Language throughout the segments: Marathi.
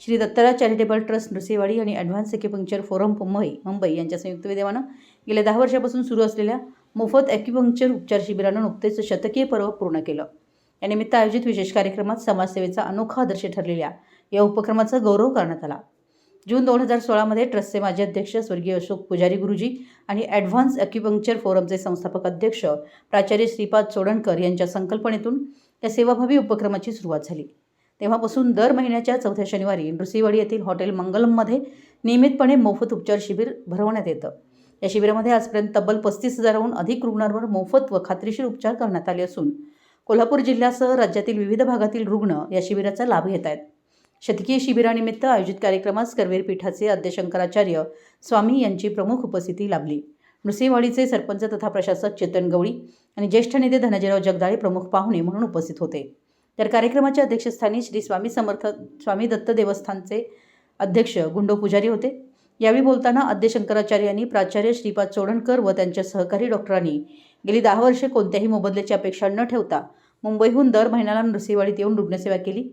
श्री दत्तराज चॅरिटेबल ट्रस्ट नृसिंहवाडी आणि ॲडव्हान्स ॲक्युपंक्चर फोरम मुंबई यांच्या संयुक्त विद्यमानं गेल्या 10 वर्षापासून सुरू असलेल्या मोफत ॲक्युपंक्चर उपचार शिबिरानं नुकतेच शतकीय पर्व पूर्ण केलं। या निमित्त आयोजित विशेष कार्यक्रमात समाजसेवेचा अनोखा आदर्श ठरलेल्या या उपक्रमाचा गौरव करण्यात आला। जून 2016 मध्ये ट्रस्टचे माजी अध्यक्ष स्वर्गीय अशोक पुजारी गुरुजी आणि ॲडव्हान्स ॲक्युपंक्चर फोरमचे संस्थापक अध्यक्ष प्राचार्य श्रीपाद चोडणकर यांच्या संकल्पनेतून या सेवाभावी उपक्रमाची सुरुवात झाली। तेव्हापासून दर महिन्याच्या चौथ्या शनिवारी नृसिंहवाडी येथील हॉटेल मंगलममध्ये नियमितपणे मोफत उपचार शिबिर भरवण्यात येतं। या शिबिरामध्ये आजपर्यंत तब्बल 35,000हून अधिक रुग्णांवर मोफत व खात्रीशीर उपचार करण्यात आले असून कोल्हापूर जिल्ह्यासह राज्यातील विविध भागातील रुग्ण या शिबिराचा लाभ घेत आहेत। शतकीय शिबिरानिमित्त आयोजित कार्यक्रमास करवीर पीठाचे आद्यशंकराचार्य स्वामी यांची प्रमुख उपस्थिती लाभली। नृसिंहवाडीचे सरपंच तथा प्रशासक चेतन गवळी आणि ज्येष्ठ नेते धनंजयराव जगदाळे प्रमुख पाहुणे म्हणून उपस्थित होते। तर कार्यक्रमाच्या अध्यक्षस्थानी श्री स्वामी दत्त देवस्थानचे अध्यक्ष गुंडो पुजारी होते। यावेळी बोलताना आद्यशंकराचार्य यांनी प्राचार्य श्रीपाद चोडणकर व त्यांच्या सहकारी डॉक्टरांनी गेली 10 वर्षे कोणत्याही मोबदल्याची अपेक्षा न ठेवता मुंबईहून दर महिन्याला नृसिंहवाडीत येऊन रुग्णसेवा केली।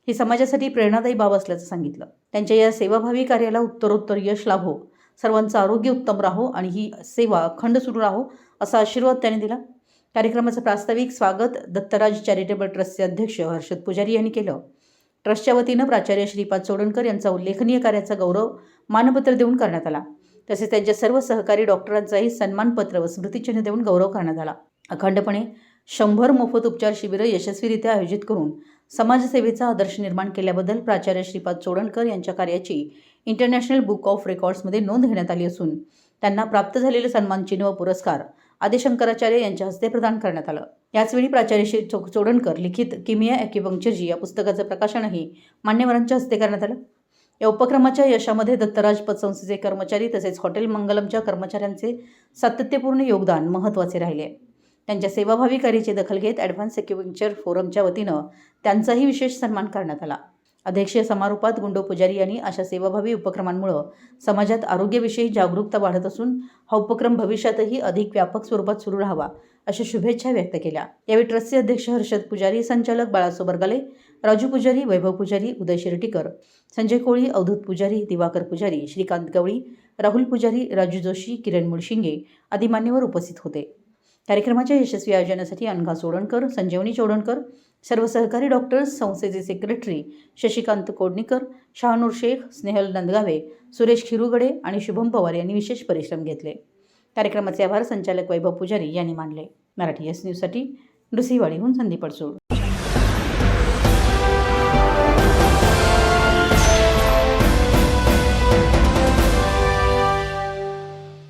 ही समाजासाठी प्रेरणादायी बाब असल्याचं सांगितलं। त्यांच्या या सेवाभावी कार्याला उत्तरोत्तर यश लाभो, सर्वांचं आरोग्य उत्तम राहो आणि ही सेवा अखंड सुरू राहो असा आशीर्वाद त्यांनी दिला। कार्यक्रमाचं प्रास्ताविक स्वागत दत्तराज चॅरिटेबल ट्रस्टचे अध्यक्ष हर्षद पुजारी यांनी केलं। ट्रस्टच्या वतीनं प्राचार्य श्रीपाद चोडणकर यांचा उल्लेखनीय कार्याचा गौरव मानपत्र देऊन करण्यात आला। तसेच त्यांच्या सर्व सहकारी डॉक्टरांचाही सन्मानपत्र व स्मृतिचिन्ह देऊन गौरव करण्यात आला। अखंडपणे 100 मोफत उपचार शिबिरं यशस्वीरित्या आयोजित करून समाजसेवेचा आदर्श निर्माण केल्याबद्दल प्राचार्य श्रीपाद चोडणकर यांच्या कार्याची इंटरनॅशनल बुक ऑफ रेकॉर्ड्समध्ये नोंद घेण्यात आली असून त्यांना प्राप्त झालेले सन्मानचिन्ह व पुरस्कार आदिशंकराचार्य यांच्या हस्ते प्रदान करण्यात आलं। याचवेळी प्राचार्य श्री चोडणकर लिखित किमिया ॲक्युपंक्चरजी या पुस्तकाचं प्रकाशनही मान्यवरांच्या हस्ते करण्यात आलं। या उपक्रमाच्या यशामध्ये दत्तराज पतसंस्थेचे कर्मचारी तसेच हॉटेल मंगलमच्या कर्मचाऱ्यांचे सातत्यपूर्ण योगदान महत्त्वाचे राहिले। त्यांच्या सेवाभावी कार्याची दखल घेत ॲडव्हान्स ॲक्युपंक्चर फोरमच्या वतीनं त्यांचाही विशेष सन्मान करण्यात आला। अध्यक्षीय समारोपात गुंडो पुजारी यांनी अशा सेवाभावी उपक्रमांमुळे समाजात आरोग्याविषयी जागरूकता वाढत असून हा उपक्रम भविष्यातही अधिक व्यापक स्वरूपात सुरू राहावा अशा शुभेच्छा व्यक्त केल्या। यावेळी ट्रस्टचे अध्यक्ष हर्षद पुजारी, संचालक बाळासो बरगाले, राजू पुजारी, वैभव पुजारी, उदय शिर्टीकर, संजय कोळी, अवधूत पुजारी, दिवाकर पुजारी, श्रीकांत गवळी, राहुल पुजारी, राजू जोशी, किरण मुळशिंगे आदी मान्यवर उपस्थित होते। कार्यक्रमाच्या यशस्वी आयोजनासाठी अनघा सोडणकर, संजीवनी चोडणकर, सर्व सहकारी डॉक्टर्स, संस्थेचे सेक्रेटरी शशिकांत कोडणीकर, शहानूर शेख, स्नेहल नंदगावे, सुरेश खिरुगडे आणि शुभम पवार यांनी विशेष परिश्रम घेतले। कार्यक्रमाचे आभार संचालक वैभव पुजारी यांनी मानले। मराठी एस न्यूजसाठी नृसिंहवाडीहून संदीप अडसूळ।